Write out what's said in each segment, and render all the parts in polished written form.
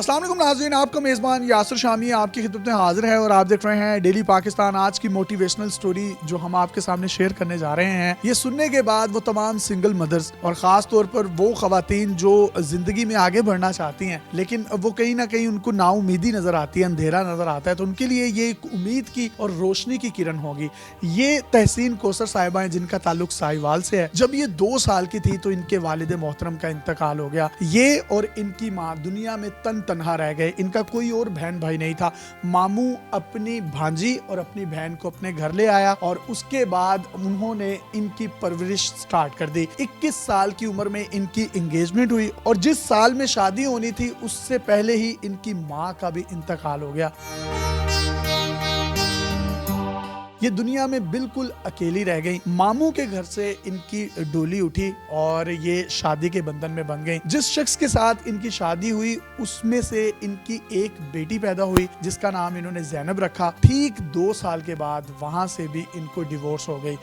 अस्सलाम वालेकुम नाज़रीन, आपका मेज़बान यासिर शामी आपकी खिदमत में हाजिर है और आप देख रहे हैं डेली पाकिस्तान। आज की मोटिवेशनल स्टोरी जो हम आपके सामने शेयर करने जा रहे हैं, ये सुनने के बाद वो तमाम सिंगल मदर्स और ख़ास तौर पर वो ख़वातीन जो ज़िंदगी में आगे बढ़ना चाहती हैं लेकिन वो कहीं ना कहीं उनको नाउमीदी नज़र आती है, अंधेरा नज़र आता है, तो उनके लिए ये एक उम्मीद की और रोशनी की किरण होगी। ये तहसीन कोसर साहिबा हैं जिनका ताल्लुक साहिवाल से है। जब ये 2 साल की थी तो इनके वालिद मोहतरम का इंतकाल हो गया। ये और इनकी माँ दुनिया में तनहा रह गए। इनका कोई और बहन भाई नहीं था। मामू अपनी भांजी और अपनी बहन को अपने घर ले आया और उसके बाद उन्होंने इनकी परवरिश स्टार्ट कर दी। 21 साल की उम्र में इनकी एंगेजमेंट हुई और जिस साल में शादी होनी थी उससे पहले ही इनकी माँ का भी इंतकाल हो गया। ये दुनिया में बिल्कुल अकेली रह गई। मामू के घर से इनकी डोली उठी और ये शादी के बंधन में बन गई। जिस शख्स के साथ इनकी शादी हुई उसमें से इनकी एक बेटी पैदा हुई जिसका नाम इन्होंने ज़ैनब रखा। ठीक 2 साल के बाद वहां से भी इनको डिवोर्स हो गई।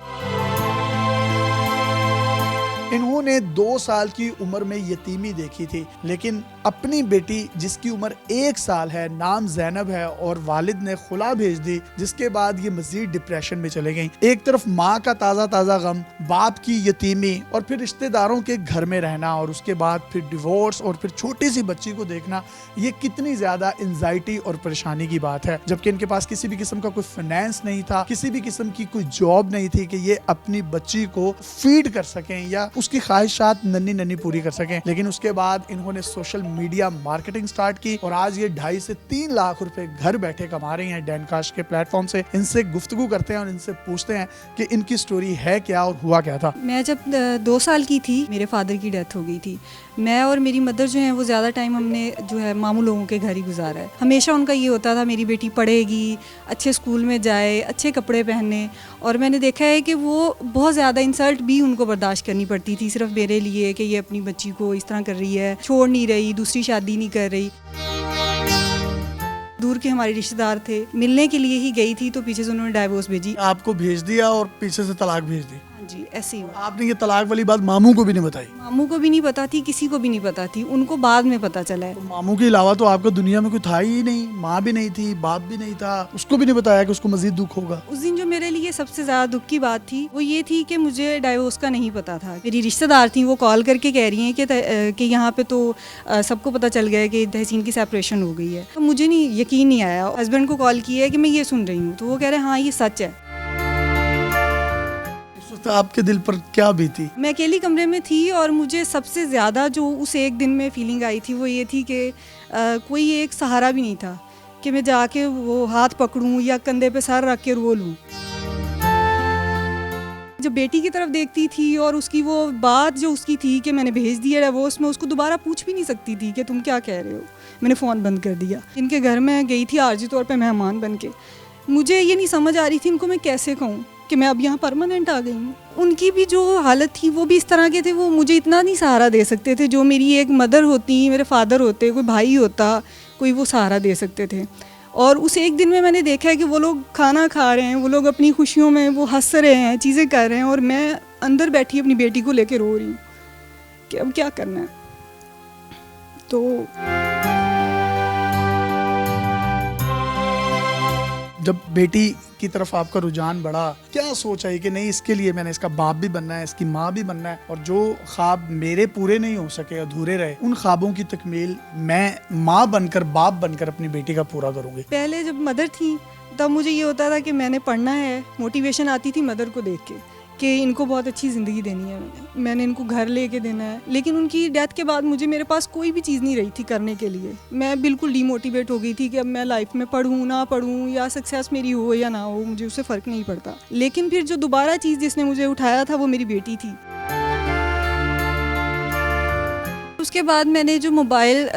इन्होंने 2 साल की उम्र में यतीमी देखी थी, लेकिन अपनी बेटी जिसकी उम्र 1 साल है, नाम ज़ैनब है, और वालिद ने खुला भेज दी, जिसके बाद ये मजीद डिप्रेशन में चले गई। एक तरफ माँ का ताज़ा गम, बाप की यतीमी और फिर रिश्तेदारों के घर में रहना और उसके बाद फिर डिवोर्स और फिर छोटी सी बच्ची को देखना, ये कितनी ज्यादा एंजाइटी और परेशानी की बात है। जबकि इनके पास किसी भी किस्म का कोई फाइनेंस नहीं था, किसी भी किस्म की कोई जॉब नहीं थी कि ये अपनी बच्ची को फीड कर सकें या उसकी ख्वाहिशात नन्ही पूरी कर सकें। लेकिन उसके बाद इन्होंने सोशल मीडिया मार्केटिंग स्टार्ट की और आज ये 2.5 से 3 लाख रुपए घर बैठे कमा रही हैं डैनकाश के प्लेटफॉर्म से। इनसे गुफ्तगू करते हैं और इनसे पूछते हैं कि इनकी स्टोरी है क्या और हुआ क्या था। मैं जब 2 साल की थी मेरे फादर की डेथ हो गई थी। मैं और मेरी मदर जो है वो ज़्यादा टाइम हमने जो है मामू लोगों के घर ही गुजारा है। हमेशा उनका ये होता था मेरी बेटी पढ़ेगी, अच्छे स्कूल में जाए, अच्छे कपड़े पहने, और मैंने देखा है कि वो बहुत ज़्यादा इंसल्ट भी उनको बर्दाश्त करनी पड़ती थी सिर्फ मेरे लिए कि ये अपनी बच्ची को इस तरह कर रही है, छोड़ नहीं रही, दूसरी शादी नहीं कर रही। दूर के हमारे रिश्तेदार थे, मिलने के लिए ही गई थी तो पीछे से उन्होंने डाइवोर्स भेजी। आपको भेज दिया और पीछे से तलाक भेज दी? जी, ऐसे ही। आपने ये तलाक वाली बात मामू को भी नहीं बताई? मामू को भी नहीं पता थी, किसी को भी नहीं पता थी, उनको बाद में पता चला है। तो मामू के अलावा तो आपको दुनिया में कोई था ही नहीं, माँ भी नहीं थी, बाप भी नहीं था, उसको भी नहीं बताया कि उसको मजीद दुख होगा? उस दिन जो मेरे लिए सबसे ज्यादा दुख की बात थी वो ये थी कि मुझे डाइवोर्स का नहीं पता था। मेरी रिश्तेदार थी, वो कॉल करके कह रही हैं कि यहाँ पे तो सबको पता चल गया कि तहसीन की सेपरेशन हो गई है। तो मुझे नहीं यकीन नहीं आया। हस्बैंड को कॉल किया है कि मैं ये सुन रही हूँ, तो वो कह रहे हैं हाँ ये सच है। तो आपके दिल पर क्या बीती? मैं अकेली कमरे में थी और मुझे सबसे ज़्यादा जो उस एक दिन में फीलिंग आई थी वो ये थी कि कोई एक सहारा भी नहीं था कि मैं जाके वो हाथ पकड़ूं या कंधे पे सर रख के रो लूं। जब बेटी की तरफ देखती थी और उसकी वो बात जो उसकी थी कि मैंने भेज दिया डिवोर्स, में उसको दोबारा पूछ भी नहीं सकती थी कि तुम क्या कह रहे हो। मैंने फ़ोन बंद कर दिया। इनके घर में गई थी आर्जी तौर पर मेहमान बन के। मुझे ये नहीं समझ आ रही थी इनको मैं कैसे कहूँ कि मैं अब यहाँ परमानेंट आ गई हूँ। उनकी भी जो हालत थी वो भी इस तरह के थे, वो मुझे इतना नहीं सहारा दे सकते थे जो मेरी एक मदर होती, मेरे फादर होते, कोई भाई होता, कोई वो सहारा दे सकते थे। और उस एक दिन में मैंने देखा है कि वो लोग खाना खा रहे हैं, वो लोग अपनी खुशियों में वो हंस रहे हैं, चीज़ें कर रहे हैं, और मैं अंदर बैठी अपनी बेटी को लेके रो रही हूँ कि अब क्या करना है। तो जब बेटी की तरफ आपका रुझान बढ़ा, क्या सोच आई कि नहीं इसके लिए मैंने इसका बाप भी बनना है, इसकी माँ भी बनना है, और जो ख्वाब मेरे पूरे नहीं हो सके, अधूरे रहे, उन ख्वाबों की तकमील मैं माँ बनकर, बाप बनकर अपनी बेटी का पूरा करूँगी। पहले जब मदर थी तब मुझे ये होता था कि मैंने पढ़ना है, मोटिवेशन आती थी मदर को देख के कि इनको बहुत अच्छी ज़िंदगी देनी है, मैंने इनको घर लेके देना है। लेकिन उनकी डेथ के बाद मुझे मेरे पास कोई भी चीज़ नहीं रही थी करने के लिए। मैं बिल्कुल डीमोटिवेट हो गई थी कि अब मैं लाइफ में पढ़ूँ ना पढ़ूँ या सक्सेस मेरी हो या ना हो, मुझे उससे फ़र्क नहीं पड़ता। लेकिन फिर जो दोबारा चीज़ जिसने मुझे उठाया था वो मेरी बेटी थी। उसके बाद मैंने जो मोबाइल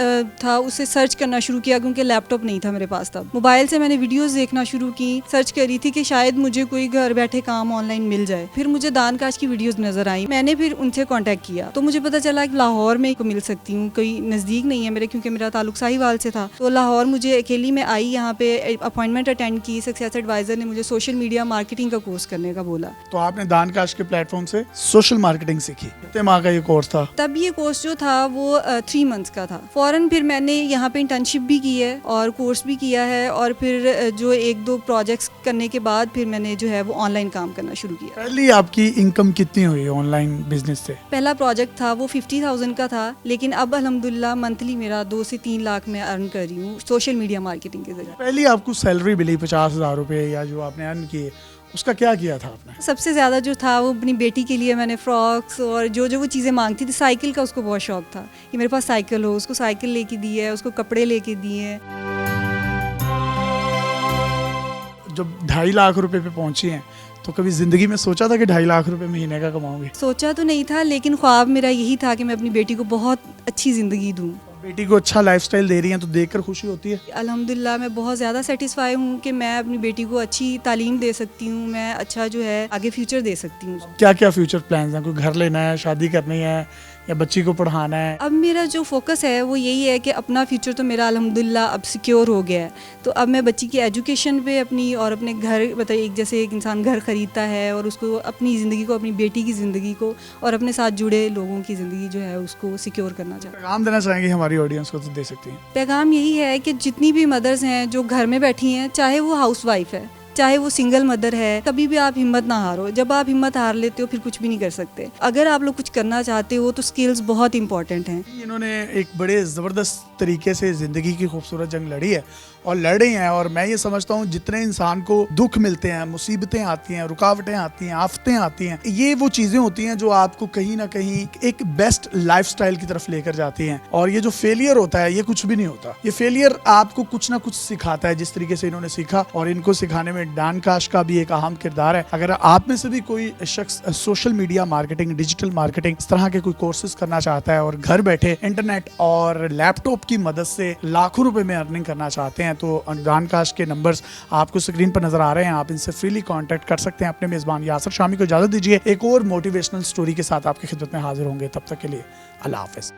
था उसे सर्च करना शुरू किया, क्योंकि लैपटॉप नहीं था मेरे पास तब। मोबाइल से मैंने वीडियोस देखना शुरू की, सर्च करी थी कि शायद मुझे कोई घर बैठे काम ऑनलाइन मिल जाए। फिर मुझे दानकाश की वीडियोस नज़र आई, मैंने फिर उनसे कांटेक्ट किया तो मुझे पता चला कि लाहौर में को मिल सकती हूँ, कोई नज़दीक नहीं है मेरे, क्योंकि मेरा ताल्लुक साहिवाल से था। तो लाहौर मुझे अकेली में आई, यहाँ पे अपॉइंटमेंट अटेंड की। सक्सेस एडवाइज़र ने मुझे सोशल मीडिया मार्केटिंग का कोर्स करने का बोला। तो आपने दानकाश के प्लेटफॉर्म से सोशल मार्केटिंग सीखी। कितने माह का ये कोर्स था? तब ये कोर्स जो था वो 3 मंथ्स का था। फ़ौरन फिर मैंने यहाँ पे इंटर्नशिप भी की है और कोर्स भी किया है, और फिर जो 1-2 प्रोजेक्ट्स करने के बाद फिर मैंने जो है वो ऑनलाइन काम करना शुरू किया। पहली आपकी इनकम कितनी हुई ऑनलाइन बिजनेस से? पहला प्रोजेक्ट था वो 50,000 का था, लेकिन अब अल्हम्दुलिल्लाह मंथली मेरा 2 से 3 लाख मैं अर्न कर रही हूँ सोशल मीडिया मार्केटिंग के जरिए। पहली आपको सैलरी मिली 50,000 रुपये या जो आपने अर्न किए, उसका क्या किया था आपने? सबसे ज़्यादा जो था वो अपनी बेटी के लिए मैंने फ्रॉक्स और जो जो वो चीज़ें मांगती थी, साइकिल का उसको बहुत शौक था कि मेरे पास साइकिल हो, उसको साइकिल लेके दी है, उसको कपड़े लेके दिए हैं। जब 2.5 लाख रुपए पे पहुंची हैं तो कभी ज़िंदगी में सोचा था कि 2.5 लाख रुपए महीने का कमाओगे? सोचा तो नहीं था, लेकिन ख्वाब मेरा यही था कि मैं अपनी बेटी को बहुत अच्छी ज़िंदगी दूँ। बेटी को अच्छा लाइफस्टाइल दे रही हैं तो देखकर खुशी होती है। अल्हम्दुलिल्लाह मैं बहुत ज़्यादा सेटिस्फाई हूँ कि मैं अपनी बेटी को अच्छी तालीम दे सकती हूँ, मैं अच्छा जो है आगे फ्यूचर दे सकती हूँ। क्या क्या फ्यूचर प्लान्स हैं? कोई घर लेना है, शादी करनी है, या बच्ची को पढ़ाना है? अब मेरा जो फोकस है वो यही है कि अपना फ्यूचर तो मेरा अल्हम्दुलिल्लाह अब सिक्योर हो गया है, तो अब मैं बच्ची की एजुकेशन पे अपनी और अपने घर, मतलब एक जैसे एक इंसान घर ख़रीदता है और उसको अपनी ज़िंदगी को, अपनी बेटी की ज़िंदगी को और अपने साथ जुड़े लोगों की ज़िंदगी जो है उसको सिक्योर करना चाहता हूँ। पैगाम देना चाहेंगे हमारी ऑडियंस को तो दे सकती हैं। पैगाम यही है कि जितनी भी मदर्स हैं जो घर में बैठी हैं, चाहे वो हाउस वाइफ है, चाहे वो सिंगल मदर है, कभी भी आप हिम्मत ना हारो। जब आप हिम्मत हार लेते हो फिर कुछ भी नहीं कर सकते। अगर आप लोग कुछ करना चाहते हो तो स्किल्स बहुत इंपॉर्टेंट हैं। इन्होंने एक बड़े ज़बरदस्त तरीके से ज़िंदगी की खूबसूरत जंग लड़ी है और लड़ रही हैं, और मैं ये समझता हूँ जितने इंसान को दुख मिलते हैं, मुसीबतें आती हैं, रुकावटें आती हैं, आफतें आती हैं, ये वो चीज़ें होती हैं जो आपको कहीं ना कहीं एक बेस्ट लाइफस्टाइल की तरफ लेकर जाती हैं। और ये जो फेलियर होता है ये कुछ भी नहीं होता, ये फेलियर आपको कुछ ना कुछ सिखाता है, जिस तरीके से इन्होंने सीखा, और इनको सिखाने में डान काश का भी एक अहम किरदार है। अगर आप में से भी कोई शख्स social media marketing, digital marketing, इस तरह के कोई कोर्सेज करना चाहता है और घर बैठे इंटरनेट और लैपटॉप की मदद से लाखों रुपए में अर्निंग करना चाहते हैं, तो डान काश के नंबर्स आपको स्क्रीन पर नजर आ रहे हैं, आप इनसे फ्रीली कांटेक्ट कर सकते हैं। अपने मेजबान यासर शामी को इजाजत दीजिए, एक और मोटिवेशनल स्टोरी के साथ आपकी खिदमत में हाजिर होंगे। तब तक के लिए अल्लाह हाफिज।